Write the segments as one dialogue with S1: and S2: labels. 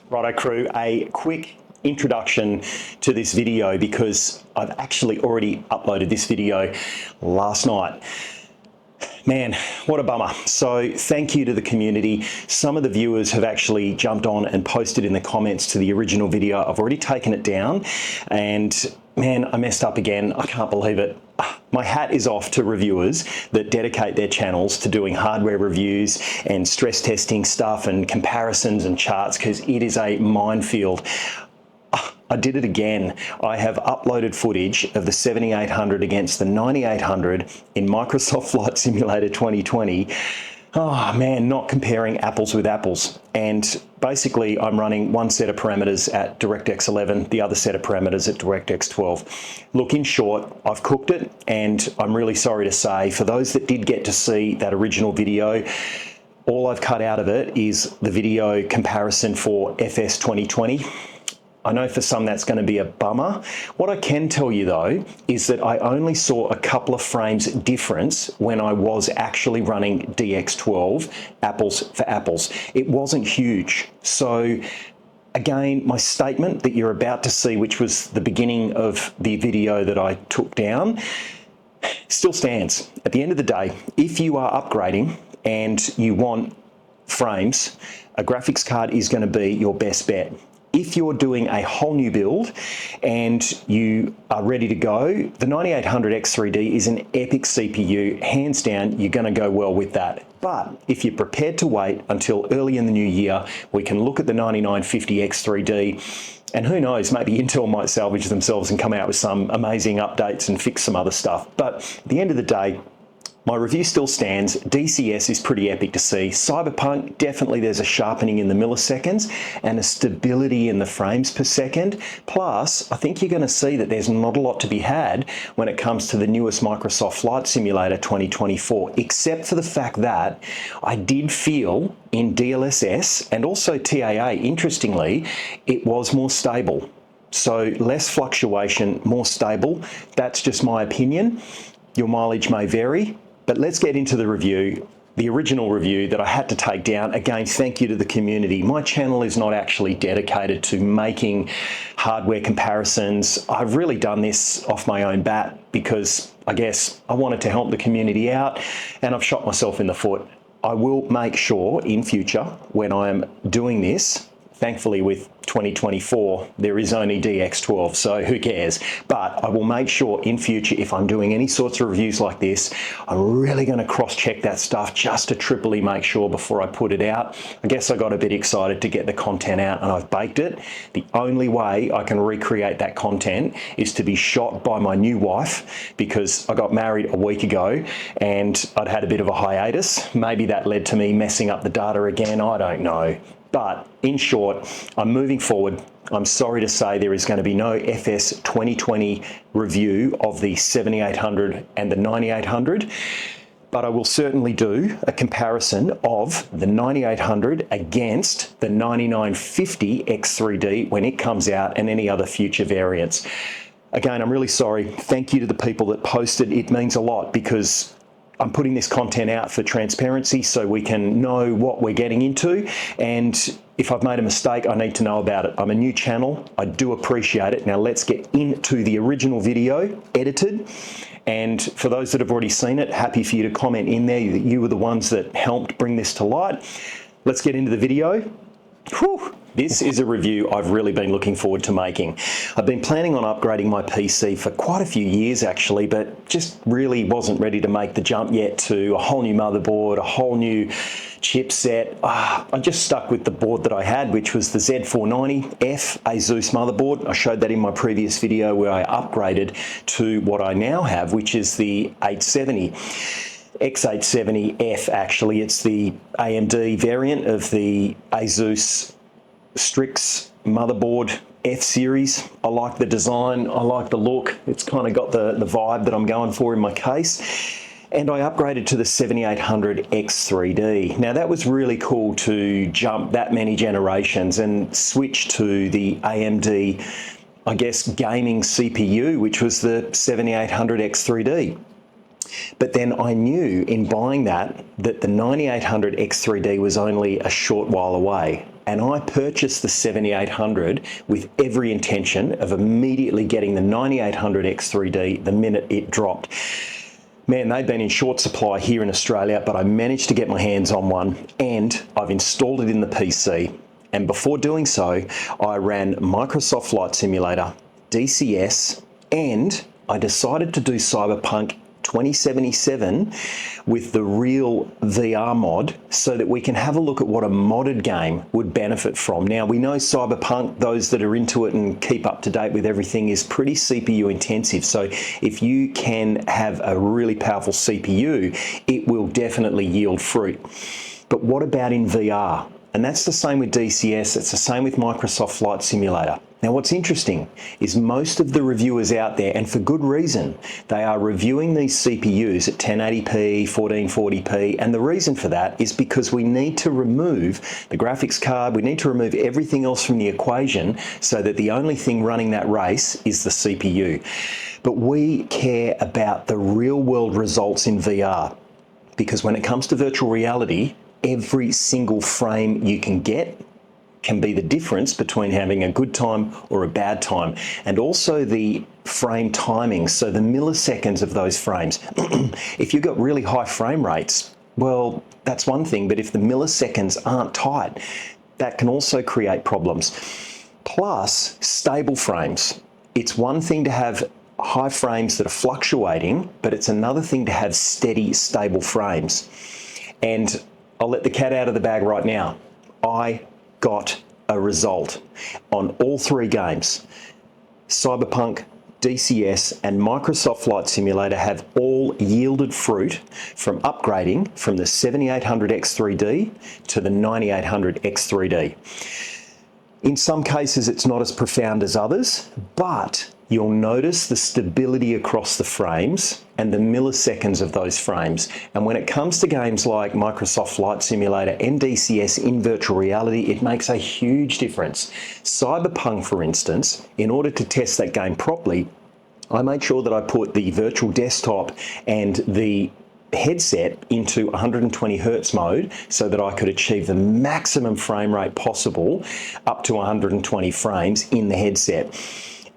S1: Righto crew, a quick introduction to this video because I've actually already uploaded this video last night. Man, what a bummer. So thank you to the community. Some of the viewers have actually jumped on and posted in the comments to the original video. I've already taken it down and man, I messed up again. I can't believe it. My hat is off to reviewers that dedicate their channels to doing hardware reviews and stress testing stuff and comparisons and charts, because it is a minefield. I did it again. I have uploaded footage of the 7800 against the 9800 in Microsoft Flight Simulator 2020. Oh man, not comparing apples with apples. And basically I'm running one set of parameters at DirectX 11, the other set of parameters at DirectX 12. Look, in short, I've cooked it, and I'm really sorry to say, for those that did get to see that original video, all I've cut out of it is the video comparison for FS2020. I know for some that's going to be a bummer. What I can tell you though is that I only saw a couple of frames difference when I was actually running DX12 apples for apples. It wasn't huge. So again, my statement that you're about to see, which was the beginning of the video that I took down, still stands. At the end of the day, if you are upgrading and you want frames, a graphics card is going to be your best bet. If you're doing a whole new build and you are ready to go, the 9800X3D is an epic CPU. Hands down, you're going to go well with that. But if you're prepared to wait until early in the new year, we can look at the 9950X3D, and who knows, maybe Intel might salvage themselves and come out with some amazing updates and fix some other stuff. But at the end of the day, my review still stands. DCS is pretty epic to see. Cyberpunk, definitely there's a sharpening in the milliseconds and a stability in the frames per second. Plus, I think you're going to see that there's not a lot to be had when it comes to the newest Microsoft Flight Simulator 2024, except for the fact that I did feel in DLSS and also TAA, interestingly, it was more stable. So less fluctuation, more stable. That's just my opinion. Your mileage may vary. But let's get into the review, the original review that I had to take down. Again, thank you to the community. My channel is not actually dedicated to making hardware comparisons. I've really done this off my own bat because I guess I wanted to help the community out, and I've shot myself in the foot. I will make sure in future when I am doing this, thankfully with 2024, there is only DX12, so who cares? But I will make sure in future, if I'm doing any sorts of reviews like this, I'm really going to cross-check that stuff just to triply make sure before I put it out. I guess I got a bit excited to get the content out and I've baked it. The only way I can recreate that content is to be shot by my new wife, because I got married a week ago and I'd had a bit of a hiatus. Maybe that led to me messing up the data again, I don't know. But in short, I'm moving forward. I'm sorry to say there is going to be no FS 2020 review of the 7800 and the 9800, but I will certainly do a comparison of the 9800 against the 9950 X3D when it comes out, and any other future variants. Again, I'm really sorry. Thank you to the people that posted. It means a lot because I'm putting this content out for transparency so we can know what we're getting into, and if I've made a mistake, I need to know about it. I'm a new channel. I do appreciate it. Now let's get into the original video, edited. And for those that have already seen it, happy for you to comment in there that you were the ones that helped bring this to light. Let's get into the video. Whew. This is a review I've really been looking forward to making. I've been planning on upgrading my PC for quite a few years actually, but just really wasn't ready to make the jump yet to a whole new motherboard, a whole new chipset. I just stuck with the board that I had, which was the Z490F Asus motherboard. I showed that in my previous video where I upgraded to what I now have, which is the 870. X870F actually. It's the AMD variant of the Asus Strix motherboard F series. I like the design, I like the look. It's kind of got the vibe that I'm going for in my case. And I upgraded to the 7800 X3D. Now that was really cool to jump that many generations and switch to the AMD, I guess, gaming CPU, which was the 7800 X3D. But then I knew in buying that the 9800 X3D was only a short while away. and I purchased the 7800 with every intention of immediately getting the 9800 X3D the minute it dropped. Man, they've been in short supply here in Australia, but I managed to get my hands on one and I've installed it in the PC. And before doing so, I ran Microsoft Flight Simulator, DCS, and I decided to do Cyberpunk 2077 with the real VR mod so that we can have a look at what a modded game would benefit from. Now, we know Cyberpunk, those that are into it and keep up to date with everything, is pretty CPU intensive. So if you can have a really powerful CPU, it will definitely yield fruit. But what about in VR? And that's the same with DCS, it's the same with Microsoft Flight Simulator. Now, what's interesting is most of the reviewers out there, and for good reason, they are reviewing these CPUs at 1080p, 1440p, and the reason for that is because we need to remove the graphics card, we need to remove everything else from the equation so that the only thing running that race is the CPU. But we care about the real-world results in VR, because when it comes to virtual reality, every single frame you can get can be the difference between having a good time or a bad time. And also the frame timing, so the milliseconds of those frames. If you've got really high frame rates, well, that's one thing, but if the milliseconds aren't tight, that can also create problems. Plus, stable frames. It's one thing to have high frames that are fluctuating, but it's another thing to have steady, stable frames. And I'll let the cat out of the bag right now. I got a result on all three games. Cyberpunk, DCS, and Microsoft Flight Simulator have all yielded fruit from upgrading from the 7800 X3D to the 9800 X3D. In some cases, it's not as profound as others, but you'll notice the stability across the frames and the milliseconds of those frames. And when it comes to games like Microsoft Flight Simulator and DCS in virtual reality, it makes a huge difference. Cyberpunk, for instance, in order to test that game properly, I made sure that I put the virtual desktop and the headset into 120 Hertz mode so that I could achieve the maximum frame rate possible up to 120 frames in the headset.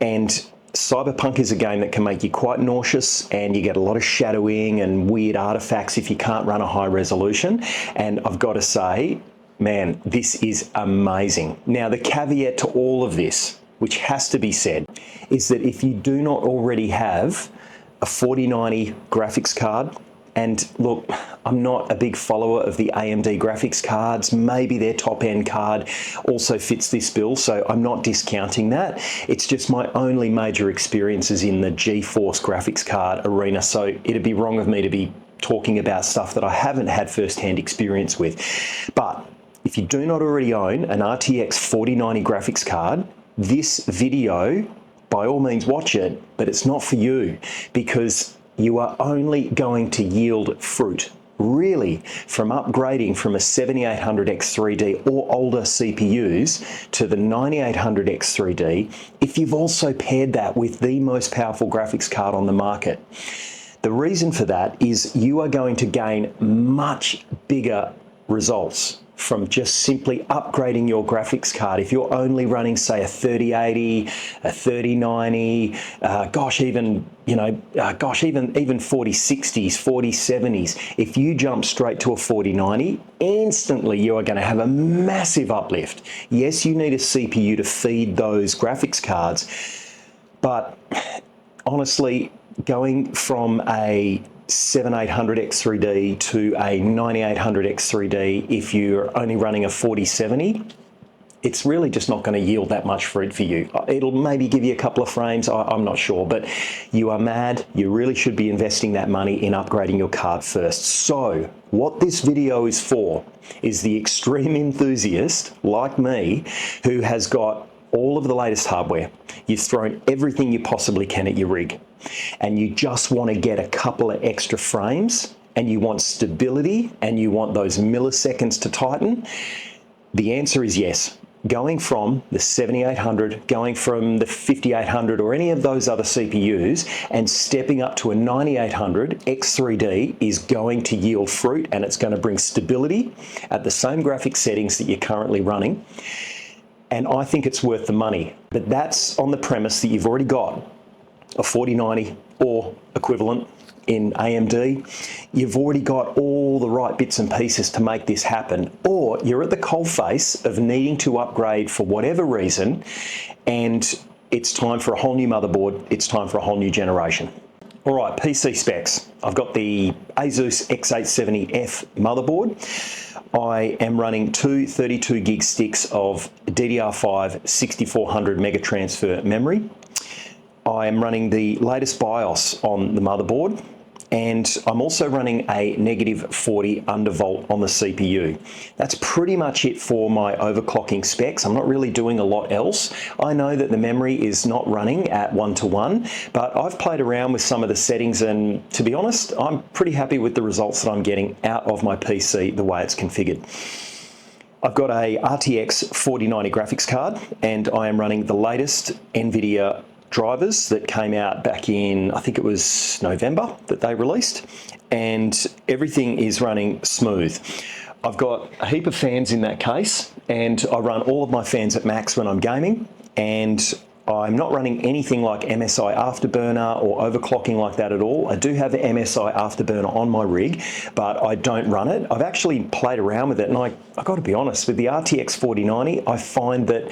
S1: And Cyberpunk is a game that can make you quite nauseous, and you get a lot of shadowing and weird artifacts if you can't run a high resolution. And I've got to say, man, this is amazing. Now, the caveat to all of this, which has to be said, is that if you do not already have a 4090 graphics card, and look, I'm not a big follower of the AMD graphics cards. Maybe their top-end card also fits this bill, so I'm not discounting that. It's just my only major experiences in the GeForce graphics card arena, so it'd be wrong of me to be talking about stuff that I haven't had first-hand experience with. But if you do not already own an RTX 4090 graphics card, this video, by all means watch it, but it's not for you, because you are only going to yield fruit, really, from upgrading from a 7800 X3D or older CPUs to the 9800 X3D if you've also paired that with the most powerful graphics card on the market. The reason for that is you are going to gain much bigger results from just simply upgrading your graphics card. If you're only running, say, a 3080, a 3090, even 4060s, 4070s, if you jump straight to a 4090, instantly you are going to have a massive uplift. Yes, you need a CPU to feed those graphics cards, but honestly, going from a 7800 X3D to a 9800 X3D, if you're only running a 4070, it's really just not going to yield that much fruit for you. It'll maybe give you a couple of frames, I'm not sure, but you are mad. You really should be investing that money in upgrading your card first. So what this video is for is the extreme enthusiast like me who has got all of the latest hardware. You've thrown everything you possibly can at your rig, and you just want to get a couple of extra frames, and you want stability, and you want those milliseconds to tighten. The answer is yes. going from the 7800, going from the 5800 or any of those other CPUs and stepping up to a 9800 X3D is going to yield fruit, and it's going to bring stability at the same graphics settings that you're currently running. And I think it's worth the money. But that's on the premise that you've already got a 4090 or equivalent in AMD, you've already got all the right bits and pieces to make this happen, or you're at the coalface of needing to upgrade for whatever reason, and it's time for a whole new motherboard, it's time for a whole new generation. All right, PC specs. I've got the Asus X870F motherboard. I am running two 32 gig sticks of DDR5 6400 mega transfer memory. I am running the latest BIOS on the motherboard, and I'm also running a -40 undervolt on the CPU. That's pretty much it for my overclocking specs. I'm not really doing a lot else. I know that the memory is not running at 1:1, but I've played around with some of the settings, and to be honest, I'm pretty happy with the results that I'm getting out of my PC the way it's configured. I've got a RTX 4090 graphics card, and I am running the latest NVIDIA drivers that came out back in, I think it was November that they released, and everything is running smooth. I've got a heap of fans in that case, and I run all of my fans at max when I'm gaming, and I'm not running anything like MSI Afterburner or overclocking like that at all. I do have the MSI Afterburner on my rig, but I don't run it. I've actually played around with it, and I got to be honest, with the RTX 4090, I find that,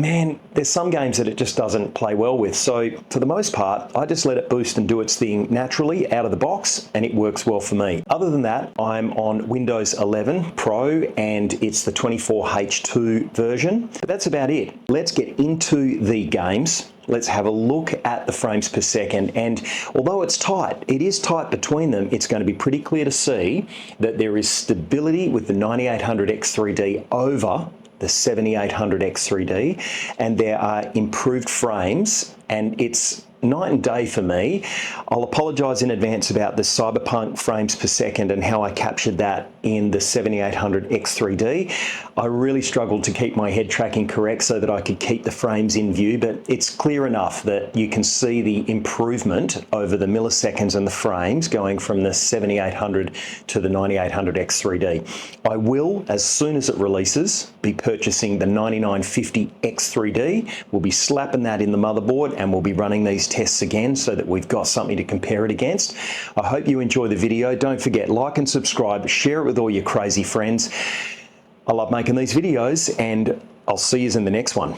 S1: man, there's some games that it just doesn't play well with. So for the most part, I just let it boost and do its thing naturally out of the box, and it works well for me. Other than that, I'm on Windows 11 Pro, and it's the 24H2 version. But that's about it. Let's get into the games. Let's have a look at the frames per second, and although it's tight, it is tight between them, it's going to be pretty clear to see that there is stability with the 9800 X3D over the 7800 X3D, and there are improved frames, and it's night and day for me. I'll apologise in advance about the Cyberpunk frames per second and how I captured that in the 7800 X3D. I really struggled to keep my head tracking correct so that I could keep the frames in view, but it's clear enough that you can see the improvement over the milliseconds and the frames going from the 7800 to the 9800 X3D. I will, as soon as it releases, be purchasing the 9950 X3D. We'll be slapping that in the motherboard, and we'll be running these tests again so that we've got something to compare it against. I hope you enjoy the video. Don't forget, like and subscribe, share it with all your crazy friends. I love making these videos, and I'll see you in the next one.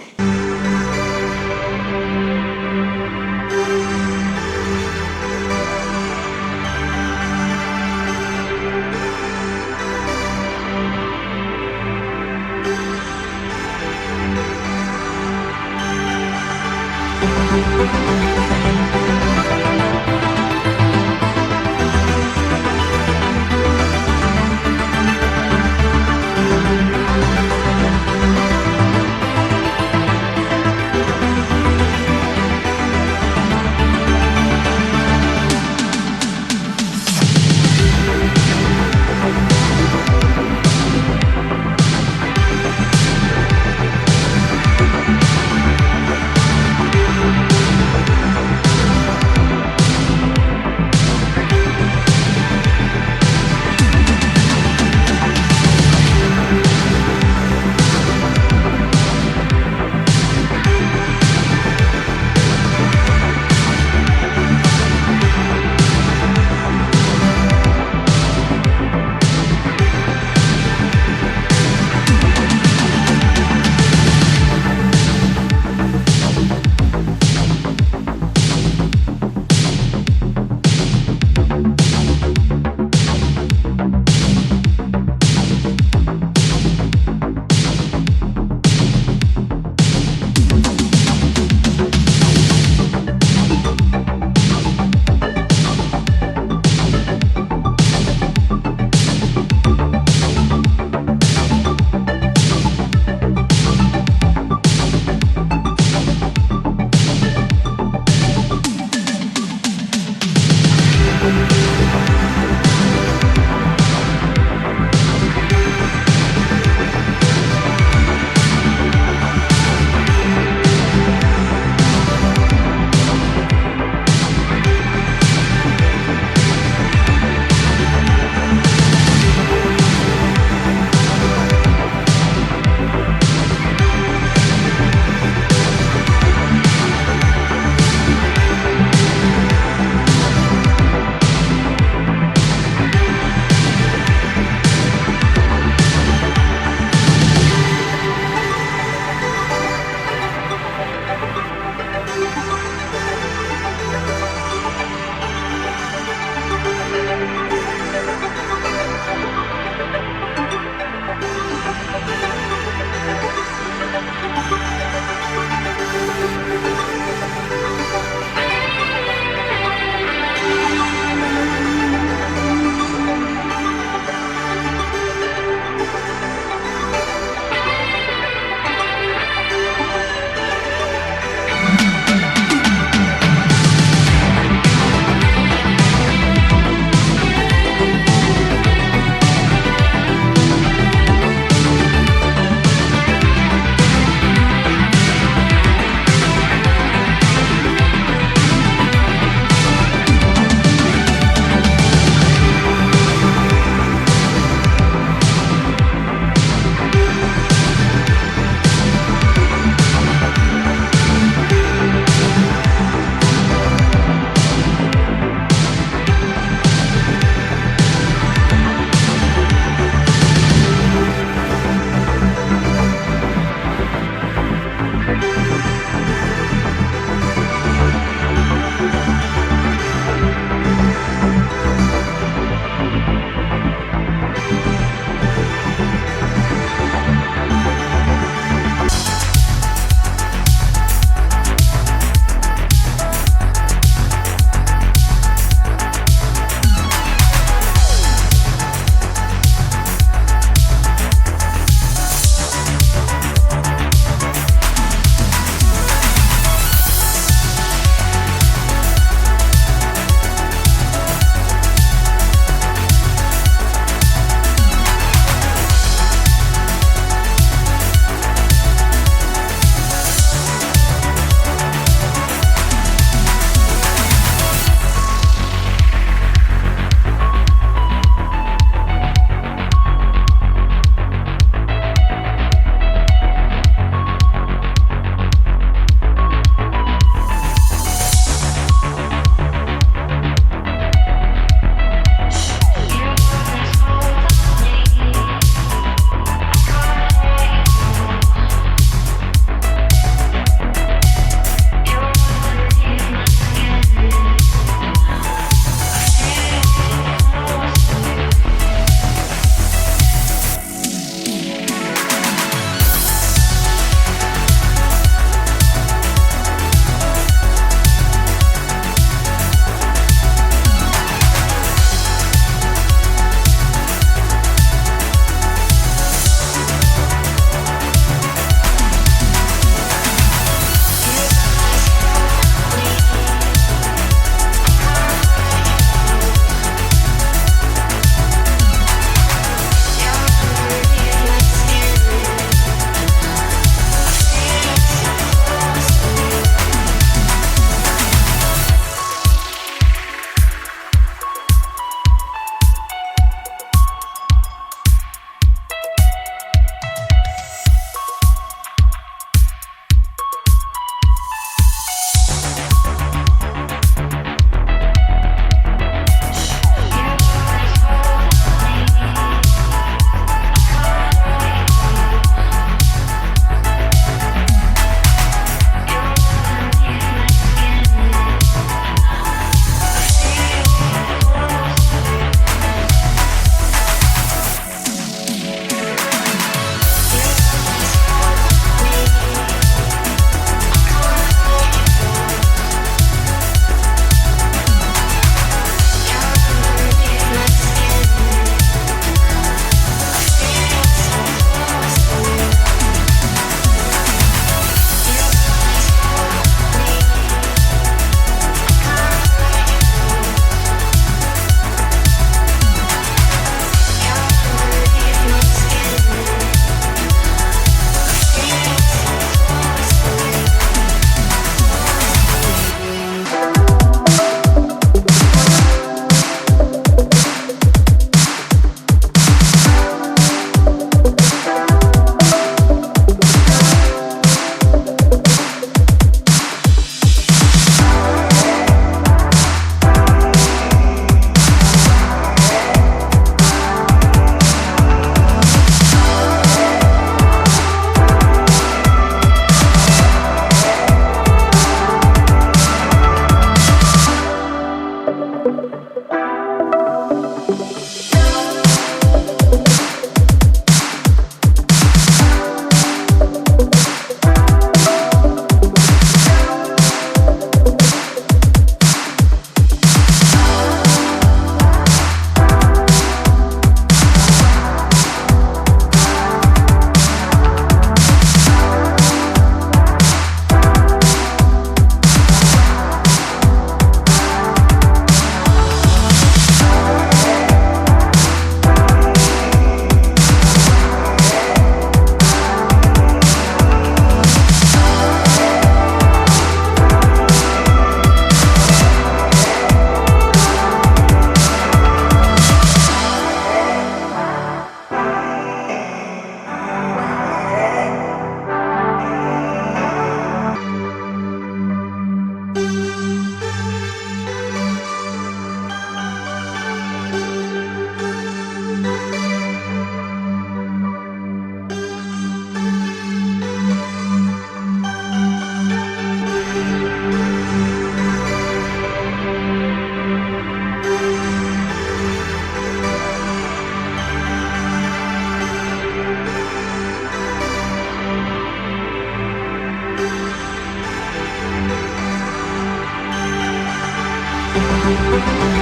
S2: you.